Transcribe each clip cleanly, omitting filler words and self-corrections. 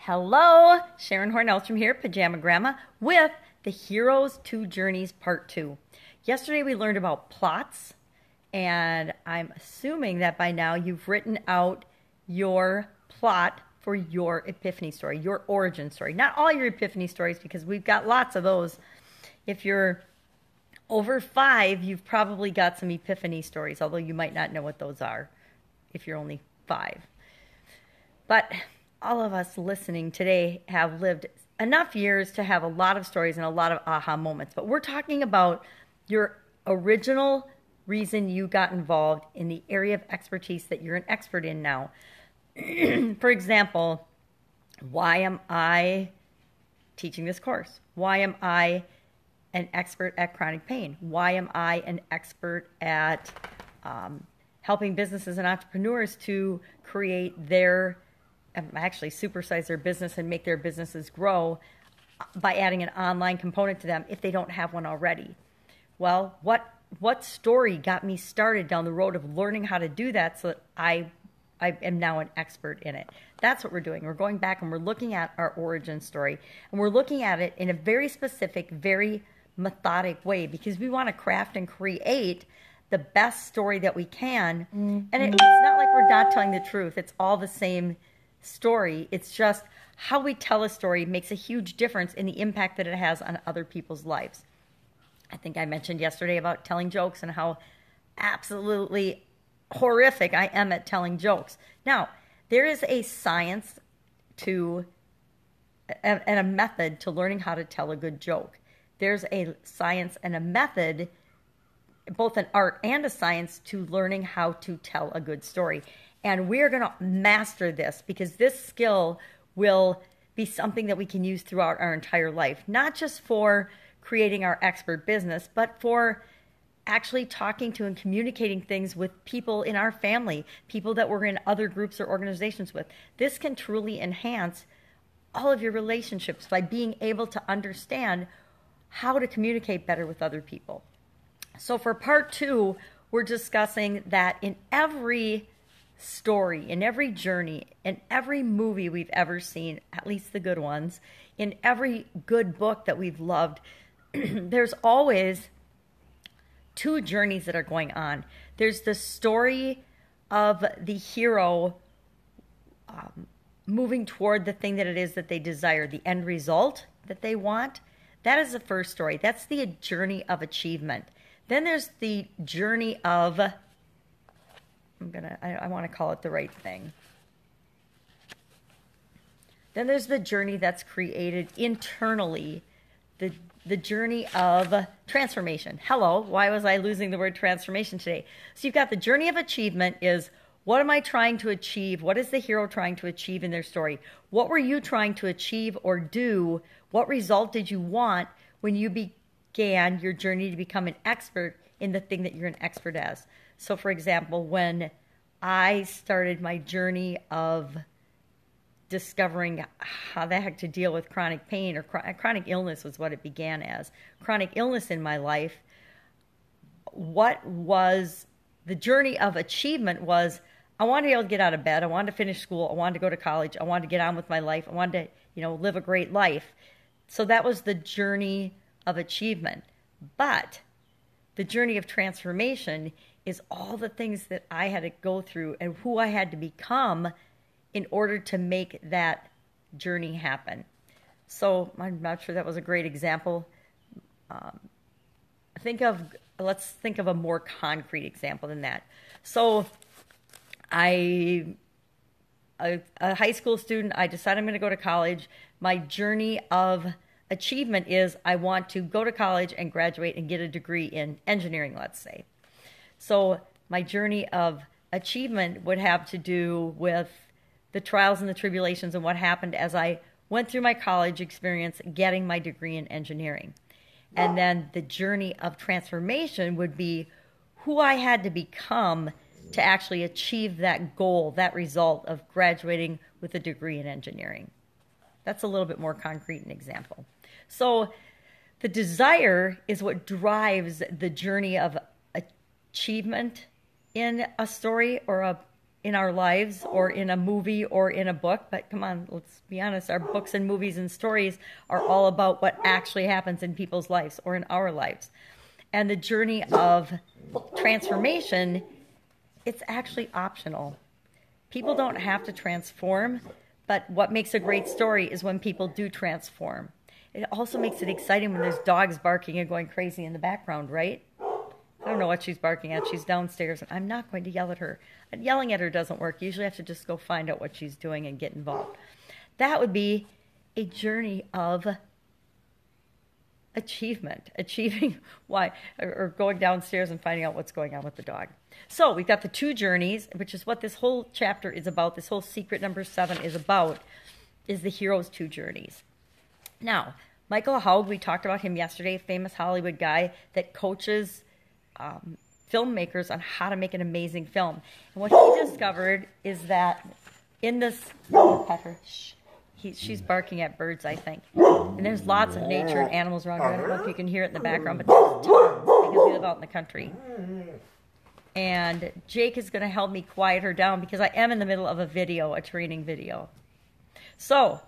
Hello, Sharon Horne-Ellstrom here, Pajama Gramma, with the Hero's Two Journeys Part 2. Yesterday we learned about plots, and I'm assuming that by now you've written out your plot for your epiphany story, your origin story. Not all your epiphany stories, because we've got lots of those. If you're over 5, you've probably got some epiphany stories, although you might not know what those are if you're only 5. But all of us listening today have lived enough years to have a lot of stories and a lot of aha moments. But we're talking about your original reason you got involved in the area of expertise that you're an expert in now. For example, why am I teaching this course? Why am I an expert at chronic pain? Why am I an expert at helping businesses and entrepreneurs to create their actually supersize their business and make their businesses grow by adding an online component to them if they don't have one already? Well, what story got me started down the road of learning how to do that so that I am now an expert in it? That's what we're doing. We're going back and we're looking at our origin story, and we're looking at it in a very specific, very methodic way, because we want to craft and create the best story that we can. And it's not like we're not telling the truth. It's all the same story. It's just how we tell a story makes a huge difference in the impact that it has on other people's lives. I think I mentioned yesterday about telling jokes and how absolutely horrific I am at telling jokes. Now, there is a science to and a method to learning how to tell a good joke. There's a science and a method, both an art and a science, to learning how to tell a good story. And we're going to master this, because this skill will be something that we can use throughout our entire life, not just for creating our expert business, but for actually talking to and communicating things with people in our family, people that we're in other groups or organizations with. This can truly enhance all of your relationships by being able to understand how to communicate better with other people. So for part 2, we're discussing that in every story, in every journey, in every movie we've ever seen, at least the good ones, in every good book that we've loved, there's always 2 journeys that are going on. There's the story of the hero moving toward the thing that it is that they desire, the end result that they want. That is the first story. That's the journey of achievement. Then there's the journey of, I want to call it the right thing. Then there's the journey that's created internally, the journey of transformation. Hello, why was I losing the word transformation today? So you've got the journey of achievement is, what am I trying to achieve? What is the hero trying to achieve in their story? What were you trying to achieve or do? What result did you want when you began your journey to become an expert in the thing that you're an expert as? So for example, when I started my journey of discovering how the heck to deal with chronic pain, or chronic illness was what it began as, chronic illness in my life, what was the journey of achievement was, I wanted to be able to get out of bed, I wanted to finish school, I wanted to go to college, I wanted to get on with my life, I wanted to, live a great life. So that was the journey of achievement. But the journey of transformation is all the things that I had to go through and who I had to become in order to make that journey happen. So I'm not sure that was a great example. Let's think of a more concrete example than that. So a high school student, I decided I'm going to go to college. My journey of achievement is I want to go to college and graduate and get a degree in engineering, let's say. So my journey of achievement would have to do with the trials and the tribulations and what happened as I went through my college experience getting my degree in engineering. And then the journey of transformation would be who I had to become to actually achieve that goal, that result of graduating with a degree in engineering. That's a little bit more concrete an example. So the desire is what drives the journey of achievement in a story or a in our lives or in a movie or in a book, but come on, let's be honest, our books and movies and stories are all about what actually happens in people's lives or in our lives. And the journey of transformation, it's actually optional. People don't have to transform, but what makes a great story is when people do transform. It also makes it exciting when there's dogs barking and going crazy in the background, right? I don't know what she's barking at. She's downstairs, and I'm not going to yell at her. And yelling at her doesn't work. Usually I have to just go find out what she's doing and get involved. That would be a journey of achievement, achieving why, or going downstairs and finding out what's going on with the dog. So we've got the 2 journeys, which is what this whole chapter is about. This whole secret number 7 is about, is the hero's 2 journeys. Now, Michael Haug, we talked about him yesterday, a famous Hollywood guy that coaches filmmakers on how to make an amazing film. And what he discovered is that in this, pet her, she's barking at birds, I think. And there's lots of nature and animals around here. I don't know if you can hear it in the background, but there's tons because we live out in the country. And Jake is going to help me quiet her down because I am in the middle of a video, a training video. So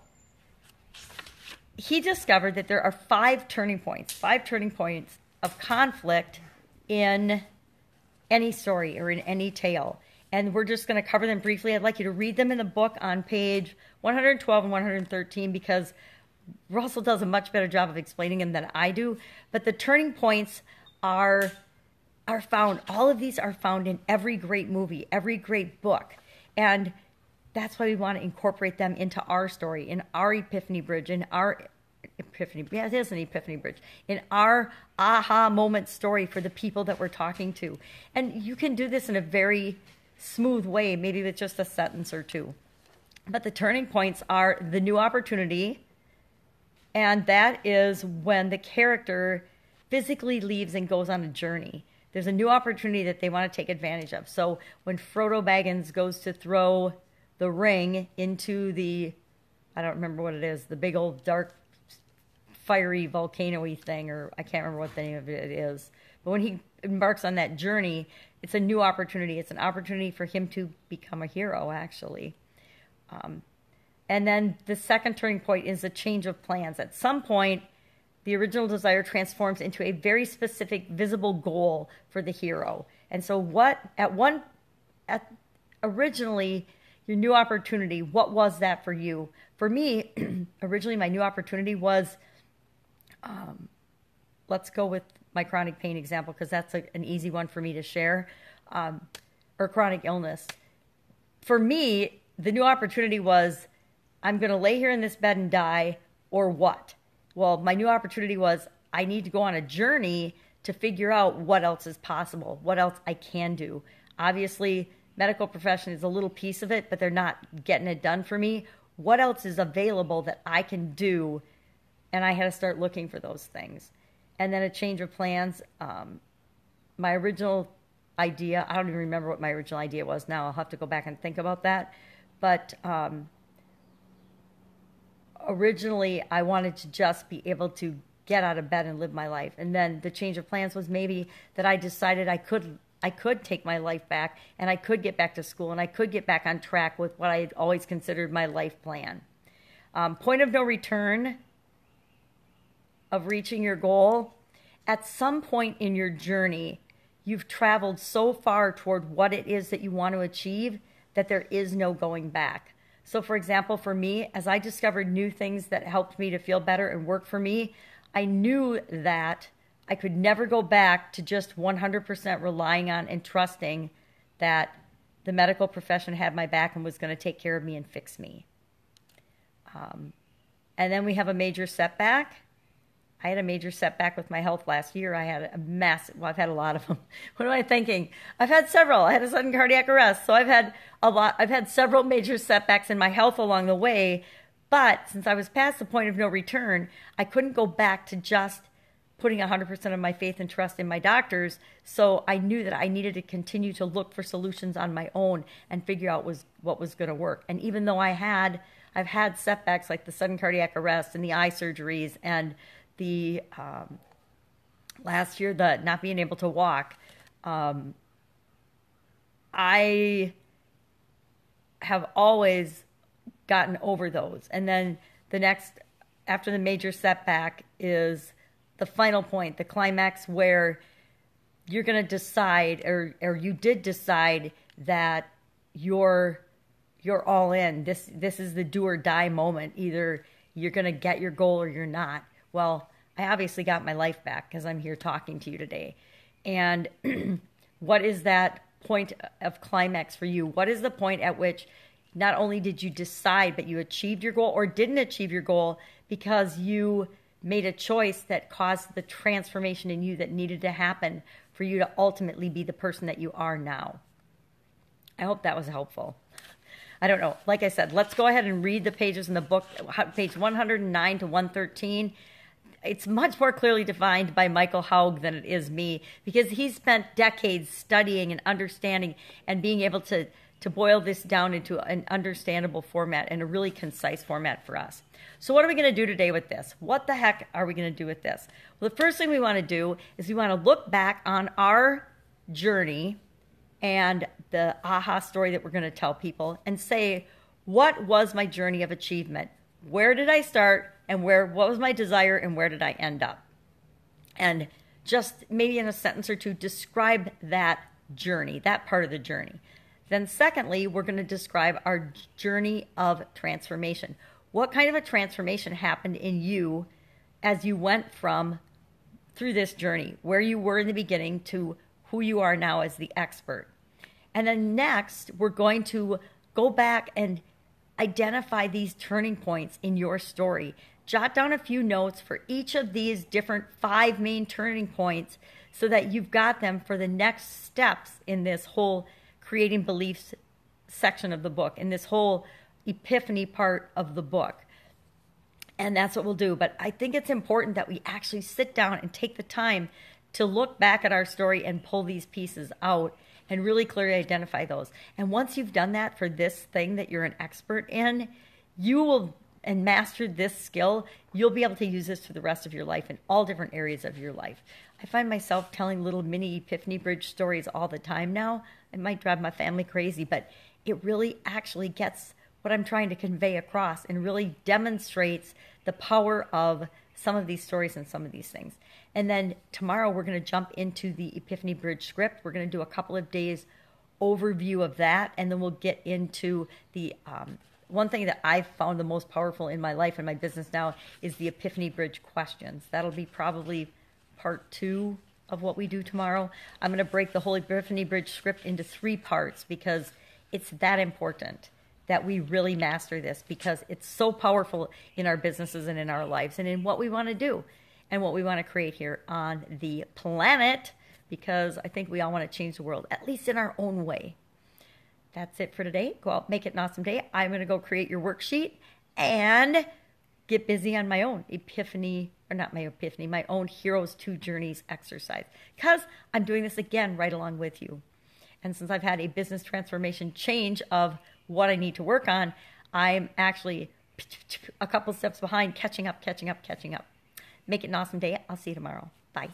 he discovered that there are 5 turning points of conflict in any story or in any tale. And we're just going to cover them briefly. I'd like you to read them in the book on page 112 and 113 because Russell does a much better job of explaining them than I do. But the turning points are found, all of these are found in every great movie, every great book. And that's why we want to incorporate them into our story, in our Epiphany Bridge, in our Epiphany, yeah, it is an Epiphany Bridge, in our aha moment story for the people that we're talking to. And you can do this in a very smooth way, maybe with just a sentence or 2. But the turning points are the new opportunity, and that is when the character physically leaves and goes on a journey. There's a new opportunity that they want to take advantage of. So when Frodo Baggins goes to throw the ring into the, I don't remember what it is, the big old dark fiery volcano-y thing, or I can't remember what the name of it is. But when he embarks on that journey, it's a new opportunity. It's an opportunity for him to become a hero, actually. And then the second turning point is a change of plans. At some point, the original desire transforms into a very specific, visible goal for the hero. And so originally, your new opportunity, what was that for you? For me, originally my new opportunity was, let's go with my chronic pain example because that's an easy one for me to share, or chronic illness. For me, the new opportunity was, I'm going to lay here in this bed and die, or what? Well, my new opportunity was, I need to go on a journey to figure out what else is possible, what else I can do. Obviously, medical profession is a little piece of it, but they're not getting it done for me. What else is available that I can do? And I had to start looking for those things. And then a change of plans. My original idea, I don't even remember what my original idea was now. I'll have to go back and think about that. But originally, I wanted to just be able to get out of bed and live my life. And then the change of plans was maybe that I decided I could take my life back, and I could get back to school, and I could get back on track with what I had always considered my life plan. Point of no return of reaching your goal. At some point in your journey, you've traveled so far toward what it is that you want to achieve that there is no going back. So for example, for me, as I discovered new things that helped me to feel better and work for me, I knew that I could never go back to just 100% relying on and trusting that the medical profession had my back and was going to take care of me and fix me. And then we have a major setback. I had a major setback with my health last year. I had a massive, well, I've had a lot of them. What am I thinking? I've had several. I had a sudden cardiac arrest. So I've had several major setbacks in my health along the way. But since I was past the point of no return, I couldn't go back to just putting 100% of my faith and trust in my doctors. So I knew that I needed to continue to look for solutions on my own and figure out what was going to work. And even though I've had setbacks like the sudden cardiac arrest and the eye surgeries and the last year, the not being able to walk, I have always gotten over those. And then the next, after the major setback, is the final point, the climax, where you're going to decide, or you did decide, that you're all in. This is the do or die moment. Either you're going to get your goal or you're not. Well, I obviously got my life back because I'm here talking to you today. And what is that point of climax for you? What is the point at which not only did you decide, but you achieved your goal or didn't achieve your goal because you made a choice that caused the transformation in you that needed to happen for you to ultimately be the person that you are now? I hope that was helpful. I don't know. Like I said, let's go ahead and read the pages in the book, page 109 to 113. It's much more clearly defined by Michael Haug than it is me, because he spent decades studying and understanding and being able to boil this down into an understandable format and a really concise format for us. So what are we going to do today with this? What the heck are we going to do with this? Well, the first thing we want to do is we want to look back on our journey and the aha story that we're going to tell people and say, what was my journey of achievement? Where did I start, and what was my desire, and where did I end up? And just maybe in a sentence or two, describe that journey, that part of the journey. Then secondly, we're going to describe our journey of transformation. What kind of a transformation happened in you as you went through this journey, where you were in the beginning to who you are now as the expert. And then next, we're going to go back and identify these turning points in your story. Jot down a few notes for each of these different 5 main turning points so that you've got them for the next steps in this whole creating beliefs section of the book, in this whole epiphany part of the book. And that's what we'll do. But I think it's important that we actually sit down and take the time to look back at our story and pull these pieces out and really clearly identify those. And once you've done that for this thing that you're an expert in, you will, and mastered this skill, you'll be able to use this for the rest of your life in all different areas of your life. I find myself telling little mini epiphany bridge stories all the time now. It might drive my family crazy, but it really actually gets what I'm trying to convey across and really demonstrates the power of some of these stories and some of these things. And then tomorrow we're going to jump into the Epiphany Bridge script. We're going to do a couple of days overview of that, and then we'll get into the one thing that I've found the most powerful in my life and my business now is the Epiphany Bridge questions. That'll be probably part 2 of what we do tomorrow. I'm going to break the whole Epiphany Bridge script into 3 parts because it's that important that we really master this, because it's so powerful in our businesses and in our lives and in what we want to do and what we want to create here on the planet, because I think we all want to change the world, at least in our own way. That's it for today. Go out, make it an awesome day. I'm going to go create your worksheet and get busy on my own my own Heroes 2 Journeys exercise, because I'm doing this again right along with you. And since I've had a business transformation change of what I need to work on, I'm actually a couple steps behind, catching up. Make it an awesome day. I'll see you tomorrow. Bye.